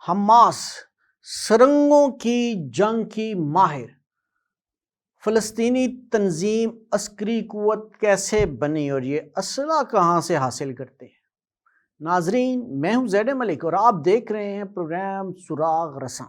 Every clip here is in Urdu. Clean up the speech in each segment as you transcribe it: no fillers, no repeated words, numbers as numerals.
حماس سرنگوں کی جنگ کی ماہر، فلسطینی تنظیم عسکری قوت کیسے بنی اور یہ اسلحہ کہاں سے حاصل کرتے ہیں؟ ناظرین، میں ہوں زید ملک اور آپ دیکھ رہے ہیں پروگرام سراغ رساں۔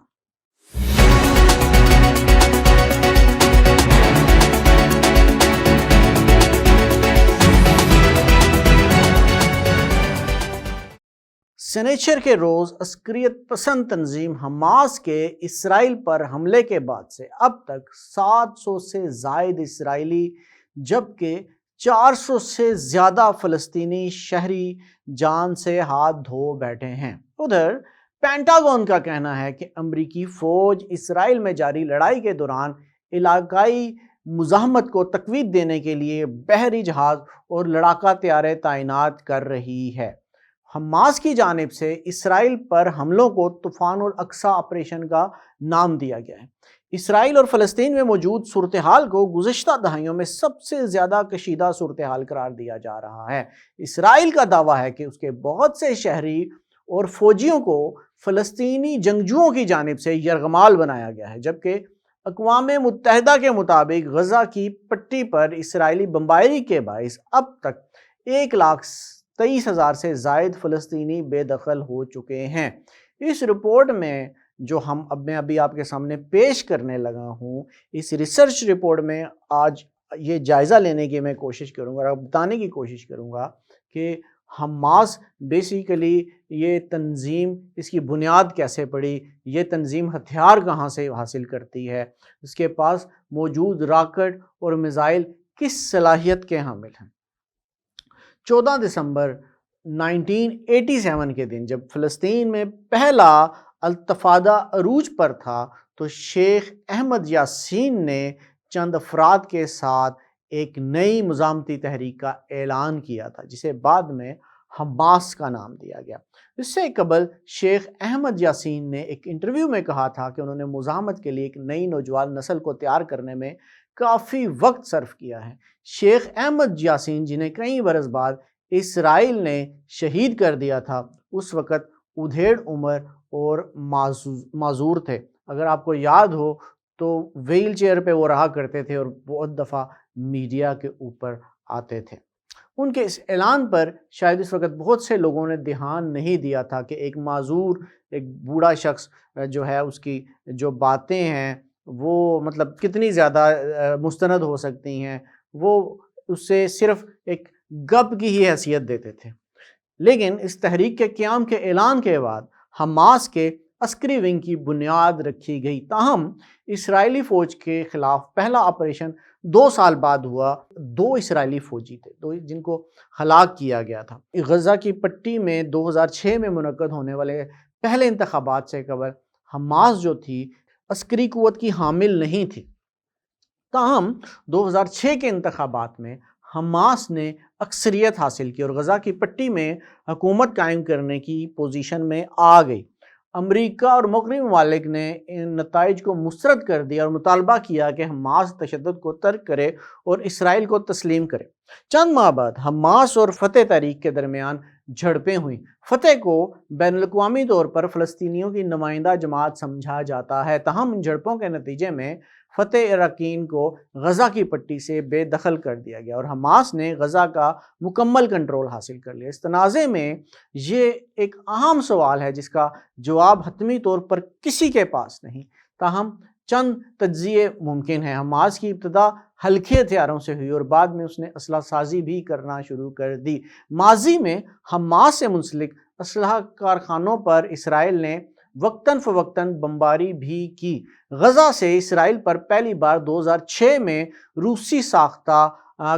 سنیچر کے روز عسکریت پسند تنظیم حماس کے اسرائیل پر حملے کے بعد سے اب تک 700 سے زائد اسرائیلی جبکہ 400 سے زیادہ فلسطینی شہری جان سے ہاتھ دھو بیٹھے ہیں۔ ادھر پینٹاگون کا کہنا ہے کہ امریکی فوج اسرائیل میں جاری لڑائی کے دوران علاقائی مزاحمت کو تقویت دینے کے لیے بحری جہاز اور لڑاکا طیارے تعینات کر رہی ہے۔ حماس کی جانب سے اسرائیل پر حملوں کو طوفان الاقصی آپریشن کا نام دیا گیا ہے۔ اسرائیل اور فلسطین میں موجود صورتحال کو گزشتہ دہائیوں میں سب سے زیادہ کشیدہ صورتحال قرار دیا جا رہا ہے۔ اسرائیل کا دعویٰ ہے کہ اس کے بہت سے شہری اور فوجیوں کو فلسطینی جنگجوؤں کی جانب سے یرغمال بنایا گیا ہے، جبکہ اقوام متحدہ کے مطابق غزہ کی پٹی پر اسرائیلی بمباری کے باعث اب تک 1,23,000 سے زائد فلسطینی بے دخل ہو چکے ہیں۔ اس رپورٹ میں جو میں ابھی آپ کے سامنے پیش کرنے لگا ہوں، اس ریسرچ رپورٹ میں آج یہ جائزہ لینے کی میں کوشش کروں گا اور بتانے کی کوشش کروں گا کہ حماس بیسیکلی یہ تنظیم، اس کی بنیاد کیسے پڑی، یہ تنظیم ہتھیار کہاں سے حاصل کرتی ہے، اس کے پاس موجود راکٹ اور میزائل کس صلاحیت کے حامل ہیں۔ 14 دسمبر 1987 کے دن جب فلسطین میں پہلا التفادہ عروج پر تھا تو شیخ احمد یاسین نے چند افراد کے ساتھ ایک نئی مزاحمتی تحریک کا اعلان کیا تھا، جسے بعد میں حماس کا نام دیا گیا۔ اس سے قبل شیخ احمد یاسین نے ایک انٹرویو میں کہا تھا کہ انہوں نے مزاحمت کے لیے ایک نئی نوجوان نسل کو تیار کرنے میں کافی وقت صرف کیا ہے۔ شیخ احمد یاسین، جنہیں کئی برس بعد اسرائیل نے شہید کر دیا تھا، اس وقت ادھیڑ عمر اور معذور تھے۔ اگر آپ کو یاد ہو تو ویل چیئر پہ وہ رہا کرتے تھے اور بہت دفعہ میڈیا کے اوپر آتے تھے۔ ان کے اس اعلان پر شاید اس وقت بہت سے لوگوں نے دھیان نہیں دیا تھا کہ ایک معذور، ایک بوڑھا شخص جو ہے، اس کی جو باتیں ہیں وہ مطلب کتنی زیادہ مستند ہو سکتی ہیں، وہ اس سے صرف ایک گپ کی ہی حیثیت دیتے تھے۔ لیکن اس تحریک کے قیام کے اعلان کے بعد حماس کے عسکری ونگ کی بنیاد رکھی گئی۔ تاہم اسرائیلی فوج کے خلاف پہلا آپریشن 2 سال بعد ہوا۔ 2 اسرائیلی فوجی تھے جن کو ہلاک کیا گیا تھا۔ غزہ کی پٹی میں 2006 میں منعقد ہونے والے پہلے انتخابات سے قبل حماس جو تھی عسکری قوت کی حامل نہیں تھی۔ تاہم 2006 کے انتخابات میں حماس نے اکثریت حاصل کی اور غزہ کی پٹی میں حکومت قائم کرنے کی پوزیشن میں آ گئی۔ امریکہ اور مغربی ممالک نے ان نتائج کو مسترد کر دیا اور مطالبہ کیا کہ حماس تشدد کو ترک کرے اور اسرائیل کو تسلیم کرے۔ چند ماہ بعد حماس اور فتح تحریک کے درمیان جھڑپیں ہوئیں۔ فتح کو بین الاقوامی طور پر فلسطینیوں کی نمائندہ جماعت سمجھا جاتا ہے، تاہم ان جھڑپوں کے نتیجے میں فتح اراکین کو غزہ کی پٹی سے بے دخل کر دیا گیا اور حماس نے غزہ کا مکمل کنٹرول حاصل کر لیا۔ اس تنازع میں یہ ایک اہم سوال ہے جس کا جواب حتمی طور پر کسی کے پاس نہیں، تاہم چند تجزیے ممکن ہیں۔ حماس کی ابتدا ہلکے ہتھیاروں سے ہوئی اور بعد میں اس نے اسلحہ سازی بھی کرنا شروع کر دی۔ ماضی میں حماس سے منسلک اسلحہ کارخانوں پر اسرائیل نے وقتاً فوقتاً بمباری بھی کی۔ غزہ سے اسرائیل پر پہلی بار 2006 میں روسی ساختہ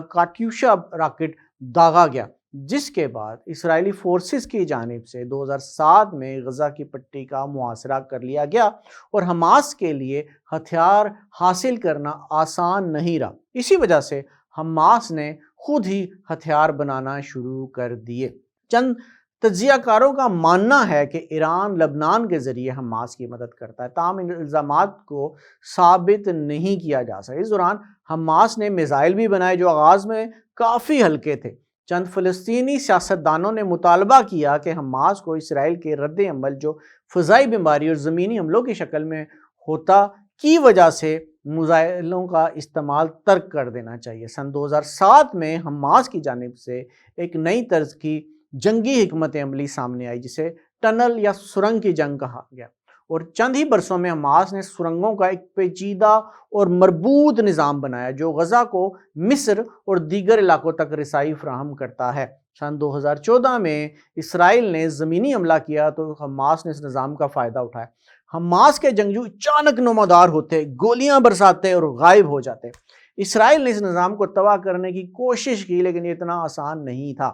کاٹیوشا راکٹ داغا گیا، جس کے بعد اسرائیلی فورسز کی جانب سے 2007 میں غزہ کی پٹی کا محاصرہ کر لیا گیا اور حماس کے لیے ہتھیار حاصل کرنا آسان نہیں رہا۔ اسی وجہ سے حماس نے خود ہی ہتھیار بنانا شروع کر دیے۔ چند تجزیہ کاروں کا ماننا ہے کہ ایران لبنان کے ذریعے حماس کی مدد کرتا ہے، تاہم ان الزامات کو ثابت نہیں کیا جا سکا۔ اس دوران حماس نے میزائل بھی بنائے جو آغاز میں کافی ہلکے تھے۔ چند فلسطینی سیاستدانوں نے مطالبہ کیا کہ حماس کو اسرائیل کے رد عمل جو فضائی بیماری اور زمینی حملوں کی شکل میں ہوتا کی وجہ سے میزائلوں کا استعمال ترک کر دینا چاہیے۔ سن 2007 میں حماس کی جانب سے ایک نئی طرز کی جنگی حکمت عملی سامنے آئی جسے ٹنل یا سرنگ کی جنگ کہا گیا، اور چند ہی برسوں میں حماس نے سرنگوں کا ایک پیچیدہ اور مربوط نظام بنایا جو غزہ کو مصر اور دیگر علاقوں تک رسائی فراہم کرتا ہے۔ سن 2014 میں اسرائیل نے زمینی حملہ کیا تو حماس نے اس نظام کا فائدہ اٹھایا۔ حماس کے جنگجو اچانک نمودار ہوتے، گولیاں برساتے اور غائب ہو جاتے۔ اسرائیل نے اس نظام کو تباہ کرنے کی کوشش کی لیکن یہ اتنا آسان نہیں تھا۔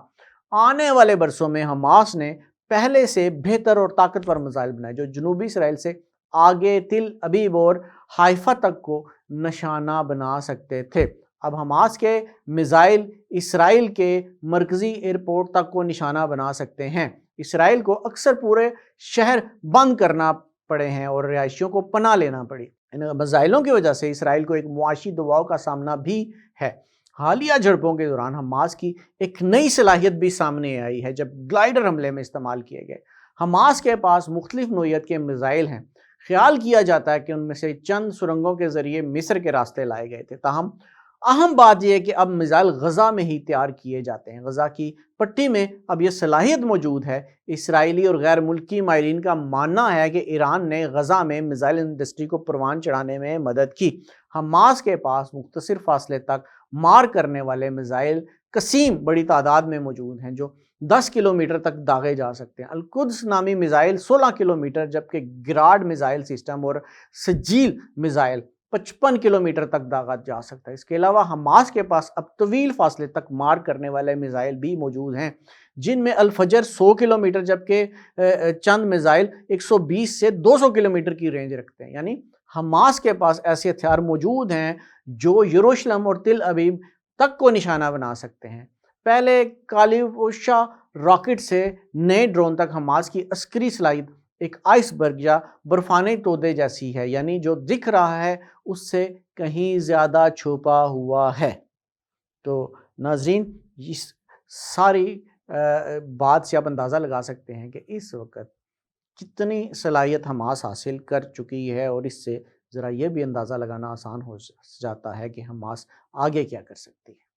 آنے والے برسوں میں حماس نے پہلے سے بہتر اور طاقتور میزائل بنائے جو جنوبی اسرائیل سے آگے تل ابیب اور حائفہ تک کو نشانہ بنا سکتے تھے۔ اب حماس کے میزائل اسرائیل کے مرکزی ایئرپورٹ تک کو نشانہ بنا سکتے ہیں۔ اسرائیل کو اکثر پورے شہر بند کرنا پڑے ہیں اور رہائشیوں کو پناہ لینا پڑی۔ ان میزائلوں کی وجہ سے اسرائیل کو ایک معاشی دباؤ کا سامنا بھی ہے۔ حالیہ جھڑپوں کے دوران حماس کی ایک نئی صلاحیت بھی سامنے آئی ہے جب گلائڈر حملے میں استعمال کیے گئے۔ حماس کے پاس مختلف نوعیت کے میزائل ہیں۔ خیال کیا جاتا ہے کہ ان میں سے چند سرنگوں کے ذریعے مصر کے راستے لائے گئے تھے، تاہم اہم بات یہ ہے کہ اب میزائل غزہ میں ہی تیار کیے جاتے ہیں۔ غزہ کی پٹی میں اب یہ صلاحیت موجود ہے۔ اسرائیلی اور غیر ملکی ماہرین کا ماننا ہے کہ ایران نے غزہ میں میزائل انڈسٹری کو پروان چڑھانے میں مدد کی۔ حماس کے پاس مختصر فاصلے تک مار کرنے والے میزائل قسیم بڑی تعداد میں موجود ہیں جو 10 کلومیٹر تک داغے جا سکتے ہیں۔ القدس نامی میزائل 16 کلومیٹر جبکہ گراڈ میزائل سسٹم اور سجیل میزائل 55 کلومیٹر تک داغا جا سکتا ہے۔ اس کے علاوہ حماس کے پاس اب طویل فاصلے تک مار کرنے والے میزائل بھی موجود ہیں جن میں الفجر 100 کلومیٹر جبکہ چند میزائل 120 سے 200 کلومیٹر کی رینج رکھتے ہیں۔ یعنی حماس کے پاس ایسے ہتھیار موجود ہیں جو یروشلم اور تل ابیب تک کو نشانہ بنا سکتے ہیں۔ پہلے کالیوشا راکٹ سے نئے ڈرون تک حماس کی عسکری صلاحیت ایک آئس برگ یا برفانی تودے جیسی ہے، یعنی جو دکھ رہا ہے اس سے کہیں زیادہ چھپا ہوا ہے۔ تو ناظرین، اس ساری بات سے آپ اندازہ لگا سکتے ہیں کہ اس وقت کتنی صلاحیت حماس حاصل کر چکی ہے، اور اس سے ذرا یہ بھی اندازہ لگانا آسان ہو جاتا ہے کہ حماس آگے کیا کر سکتی ہے۔